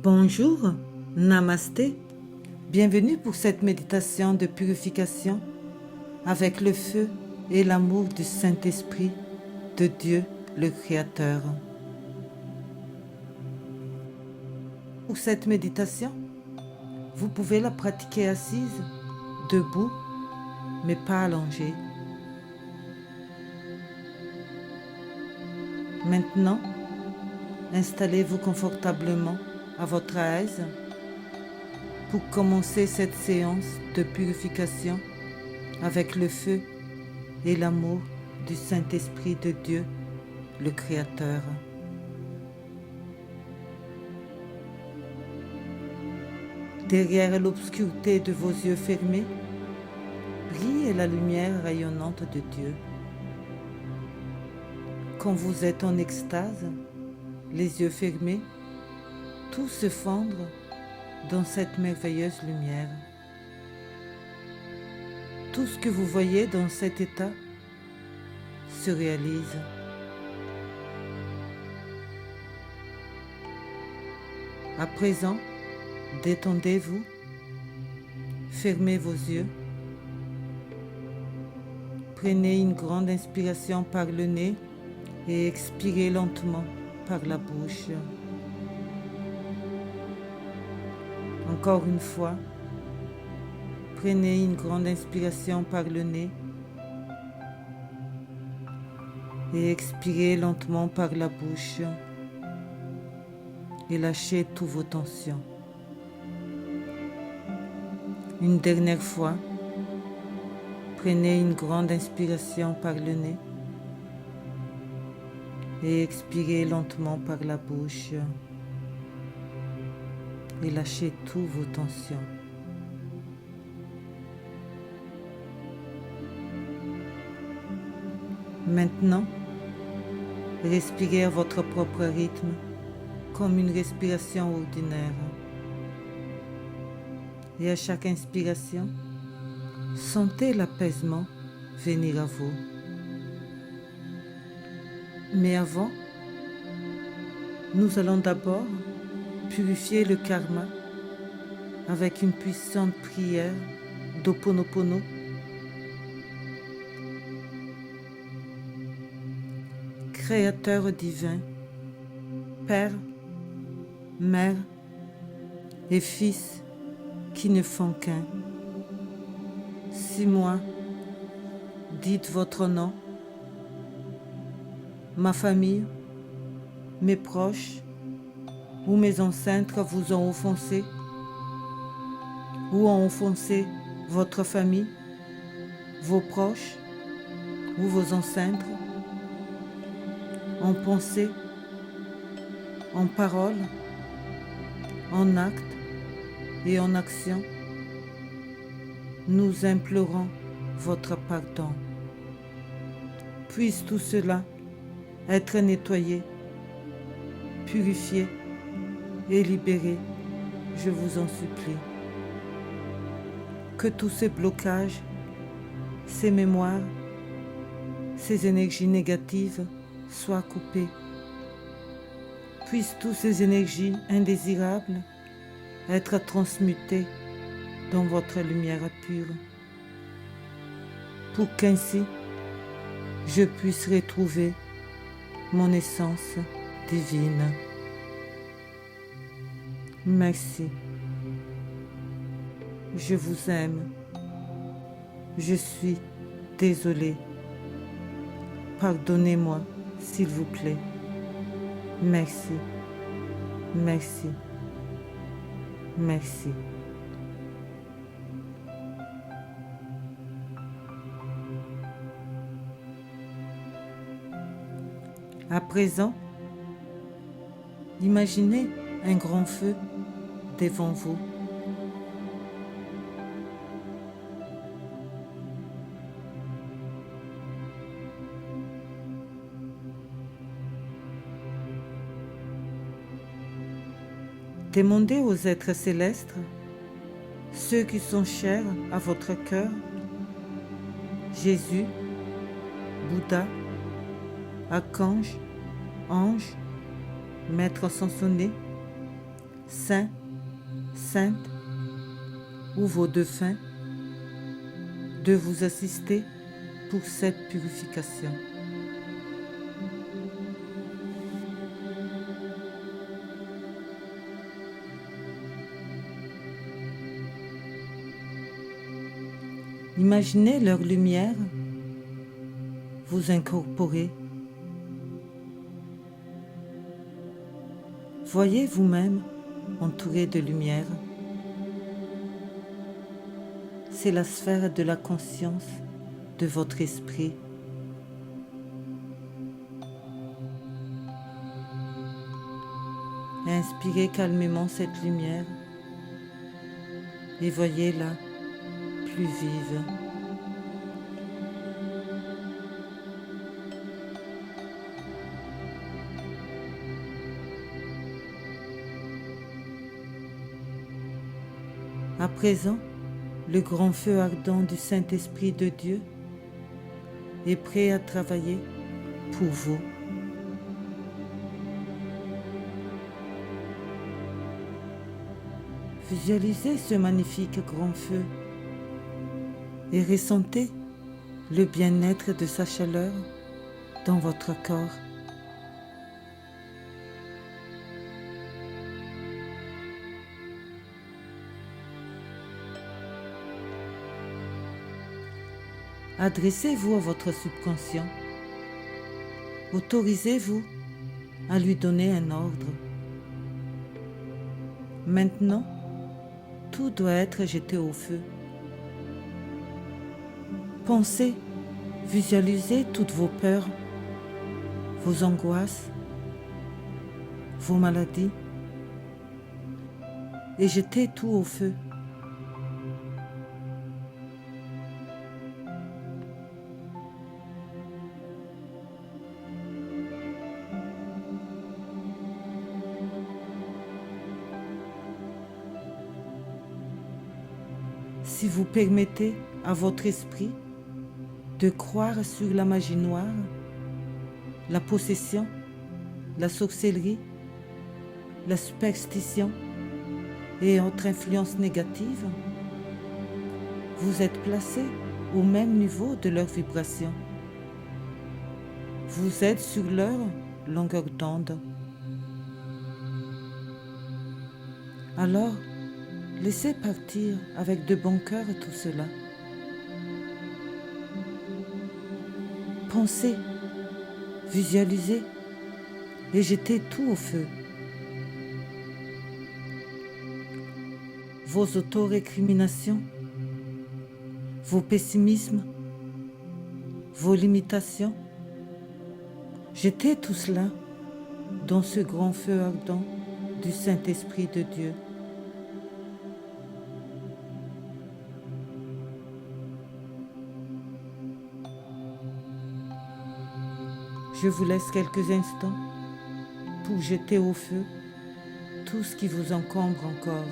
Bonjour, Namasté, bienvenue pour cette méditation de purification avec le feu et l'amour du Saint-Esprit de Dieu le Créateur. Pour cette méditation, vous pouvez la pratiquer assise, debout, mais pas allongée. Maintenant, installez-vous confortablement à votre aise pour commencer cette séance de purification avec le feu et l'amour du Saint-Esprit de Dieu, le Créateur. Derrière l'obscurité de vos yeux fermés, brille la lumière rayonnante de Dieu. Quand vous êtes en extase, les yeux fermés, tout se fondre dans cette merveilleuse lumière. Tout ce que vous voyez dans cet état se réalise. À présent, détendez-vous, fermez vos yeux, prenez une grande inspiration par le nez et expirez lentement par la bouche. Encore une fois, prenez une grande inspiration par le nez et expirez lentement par la bouche et lâchez toutes vos tensions. Une dernière fois, prenez une grande inspiration par le nez et expirez lentement par la bouche et lâchez toutes vos tensions. Maintenant, respirez à votre propre rythme comme une respiration ordinaire. Et à chaque inspiration, sentez l'apaisement venir à vous. Mais avant, nous allons d'abord purifier le karma avec une puissante prière d'Ho'oponopono. Créateur divin, Père, Mère et Fils qui ne font qu'un, si moi, dites votre nom, ma famille, mes proches ou mes ancêtres vous ont offensé ou ont offensé votre famille, vos proches ou vos ancêtres, en pensée, en parole, en acte et en action, nous implorons votre pardon. Puisse tout cela être nettoyé, purifié et libéré, je vous en supplie. Que tous ces blocages, ces mémoires, ces énergies négatives soient coupés. Puissent toutes ces énergies indésirables être transmutées dans votre lumière pure, pour qu'ainsi je puisse retrouver mon essence divine. Merci. Je vous aime. Je suis désolée. Pardonnez-moi, s'il vous plaît. Merci. Merci. Merci. À présent, imaginez un grand feu devant vous. Demandez aux êtres célestes, ceux qui sont chers à votre cœur, Jésus, Bouddha, archange, ange, maître Sansonnet, saint, sainte ou vos défunts de vous assister pour cette purification. Imaginez leur lumière vous incorporer. Voyez vous-même entouré de lumière. C'est la sphère de la conscience de votre esprit. Inspirez calmement cette lumière et voyez-la plus vive. À présent, le grand feu ardent du Saint-Esprit de Dieu est prêt à travailler pour vous. Visualisez ce magnifique grand feu et ressentez le bien-être de sa chaleur dans votre corps. Adressez-vous à votre subconscient. Autorisez-vous à lui donner un ordre. Maintenant, tout doit être jeté au feu. Pensez, visualisez toutes vos peurs, vos angoisses, vos maladies et jetez tout au feu. Si vous permettez à votre esprit de croire sur la magie noire, la possession, la sorcellerie, la superstition et autres influences négatives, vous êtes placé au même niveau de leur vibration. Vous êtes sur leur longueur d'onde. Alors, laissez partir avec de bon cœur tout cela. Pensez, visualisez et jetez tout au feu. Vos auto-récriminations, vos pessimismes, vos limitations, jetez tout cela dans ce grand feu ardent du Saint-Esprit de Dieu. Je vous laisse quelques instants pour jeter au feu tout ce qui vous encombre encore.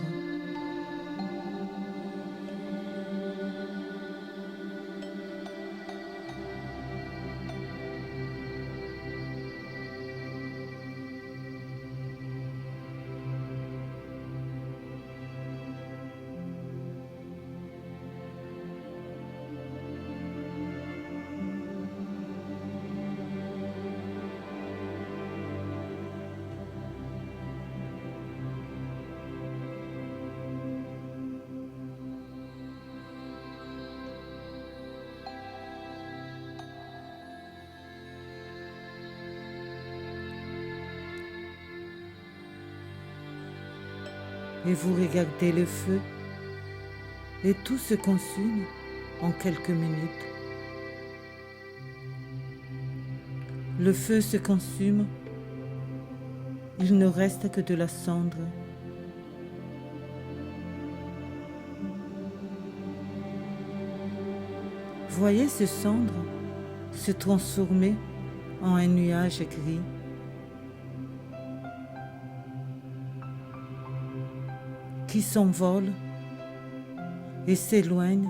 Et vous regardez le feu et tout se consume en quelques minutes. Le feu se consume, il ne reste que de la cendre. Voyez ce cendre se transformer en un nuage gris. Qui s'envole et s'éloigne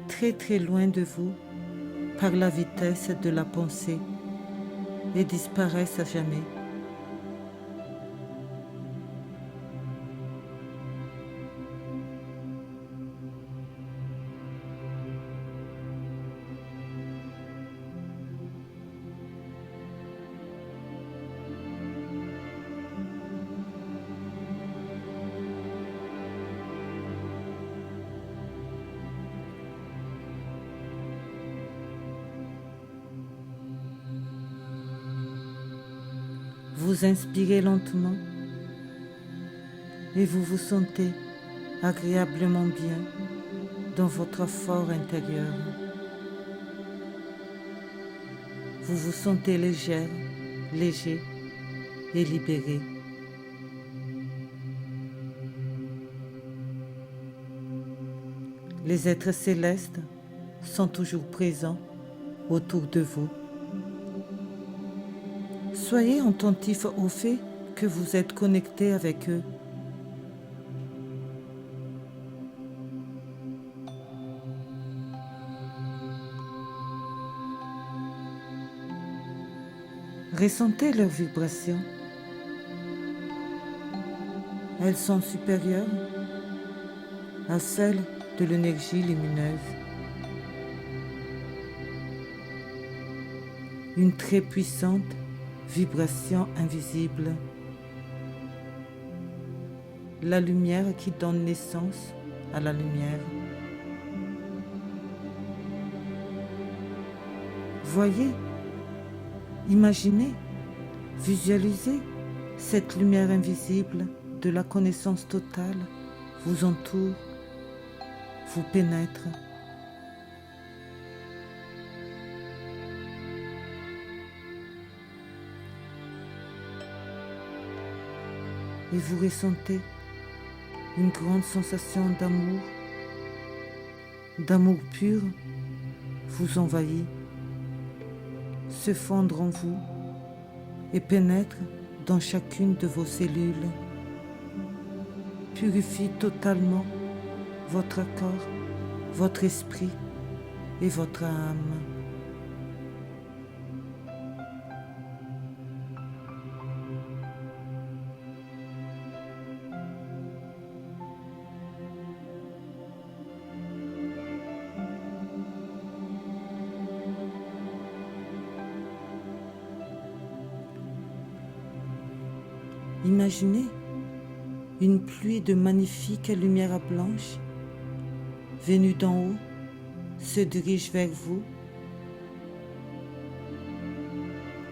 très très loin de vous par la vitesse de la pensée et disparaissent à jamais. Vous inspirez lentement et vous vous sentez agréablement bien dans votre fort intérieur. Vous vous sentez légère, léger et libéré. Les êtres célestes sont toujours présents autour de vous. Soyez attentif au fait que vous êtes connecté avec eux. Ressentez leurs vibrations. Elles sont supérieures à celles de l'énergie lumineuse. Une très puissante vibration invisible. La lumière qui donne naissance à la lumière. Voyez, imaginez, visualisez cette lumière invisible de la connaissance totale vous entoure, vous pénètre. Et vous ressentez une grande sensation d'amour pur vous envahit, se fondre en vous et pénètre dans chacune de vos cellules, purifie totalement votre corps, votre esprit et votre âme. Imaginez une pluie de magnifiques lumières blanches venue d'en haut se dirige vers vous,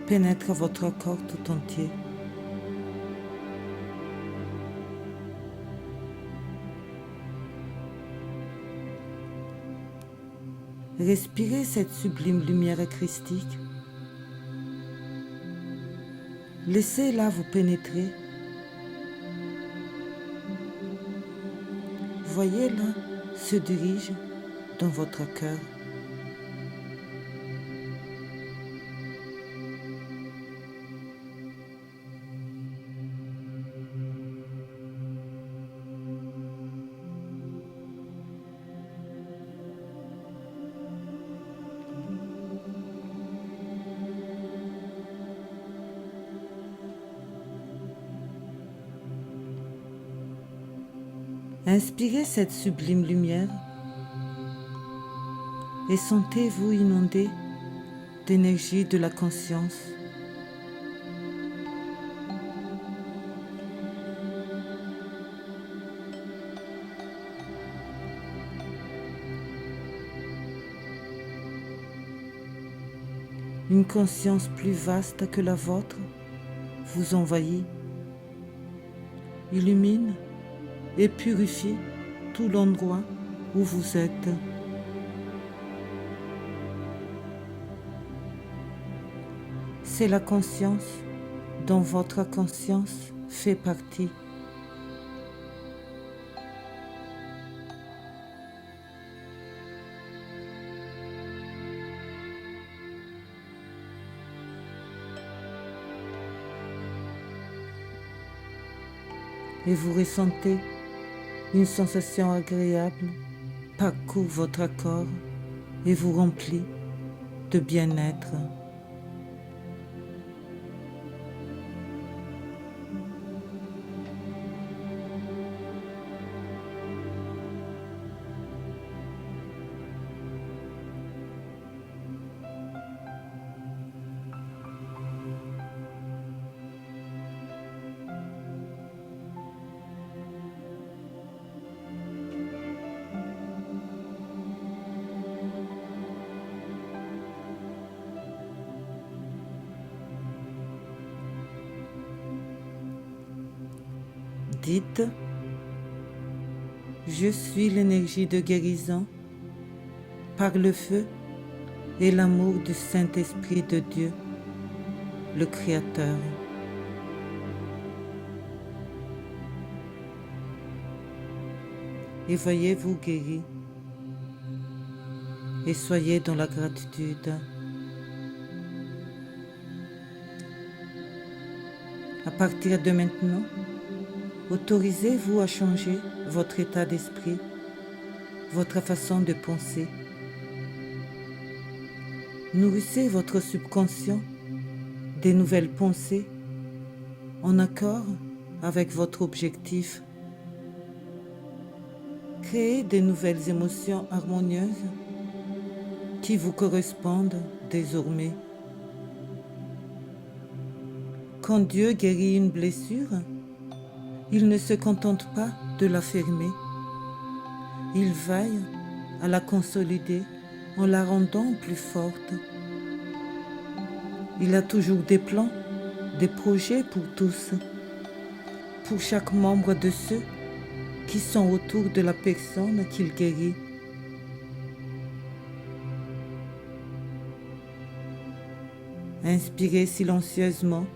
pénètre votre corps tout entier. Respirez cette sublime lumière christique. Laissez-la vous pénétrer. Voyez-la se dirige dans votre cœur. Inspirez cette sublime lumière et sentez-vous inondé d'énergie de la conscience. Une conscience plus vaste que la vôtre vous envahit, illumine et purifie tout l'endroit où vous êtes. C'est la conscience dont votre conscience fait partie. Et vous ressentez une sensation agréable parcourt votre corps et vous remplit de bien-être. Dites, je suis l'énergie de guérison par le feu et l'amour du Saint-Esprit de Dieu, le Créateur. Et voyez-vous guéri et soyez dans la gratitude. À partir de maintenant, autorisez-vous à changer votre état d'esprit, votre façon de penser. Nourrissez votre subconscient des nouvelles pensées en accord avec votre objectif. Créez de nouvelles émotions harmonieuses qui vous correspondent désormais. Quand Dieu guérit une blessure, il ne se contente pas de la fermer. Il veille à la consolider en la rendant plus forte. Il a toujours des plans, des projets pour tous, pour chaque membre de ceux qui sont autour de la personne qu'il guérit. Inspirez silencieusement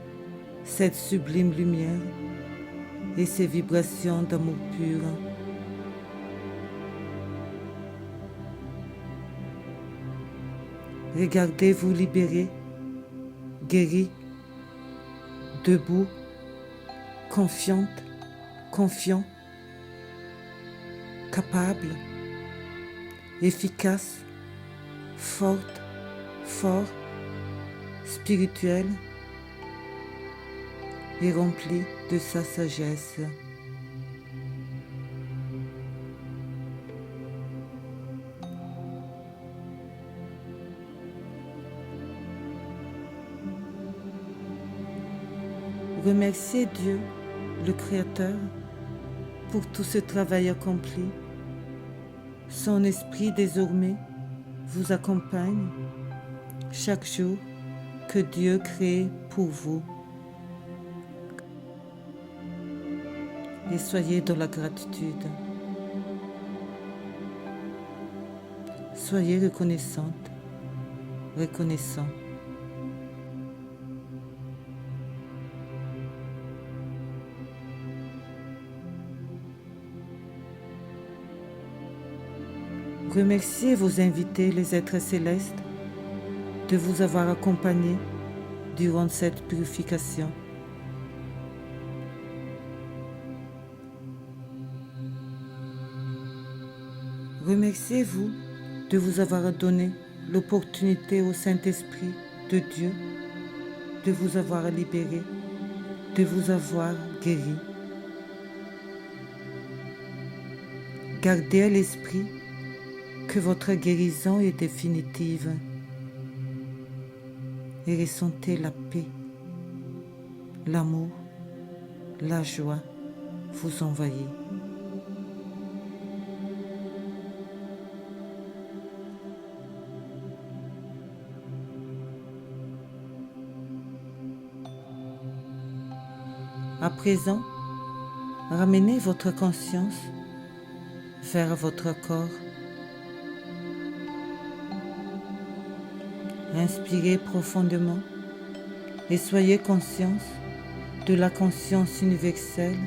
cette sublime lumière et ces vibrations d'amour pur. Regardez-vous libéré, guéri, debout, confiante, confiant, capable, efficace, forte, fort, spirituel et rempli de sa sagesse. Remerciez Dieu, le Créateur, pour tout ce travail accompli. Son esprit désormais vous accompagne chaque jour que Dieu crée pour vous. Et soyez dans la gratitude. Soyez reconnaissante, reconnaissant. Remerciez vos invités, les êtres célestes, de vous avoir accompagné durant cette purification. Remerciez-vous de vous avoir donné l'opportunité au Saint-Esprit de Dieu de vous avoir libéré, de vous avoir guéri. Gardez à l'esprit que votre guérison est définitive et ressentez la paix, l'amour, la joie vous envahir. À présent, ramenez votre conscience vers votre corps. Inspirez profondément et soyez conscience de la conscience universelle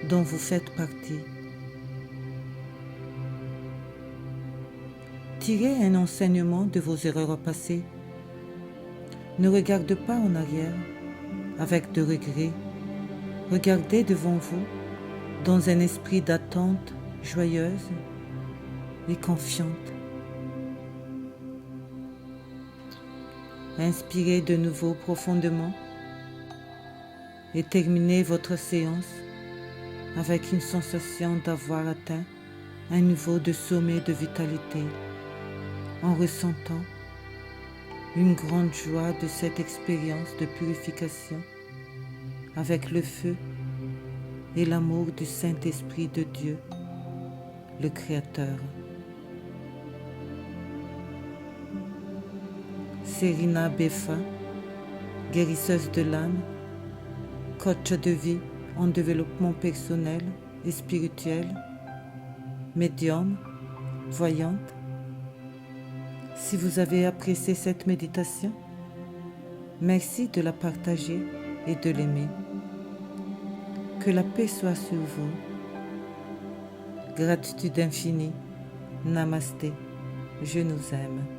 dont vous faites partie. Tirez un enseignement de vos erreurs passées. Ne regardez pas en arrière avec de regrets. Regardez devant vous dans un esprit d'attente joyeuse et confiante. Inspirez de nouveau profondément et terminez votre séance avec une sensation d'avoir atteint un niveau de sommet de vitalité en ressentant une grande joie de cette expérience de purification avec le feu et l'amour du Saint-Esprit de Dieu, le Créateur. Serina Befa, guérisseuse de l'âme, coach de vie en développement personnel et spirituel, médium, voyante. Si vous avez apprécié cette méditation, merci de la partager et de l'aimer. Que la paix soit sur vous. Gratitude infinie. Namasté. Je nous aime.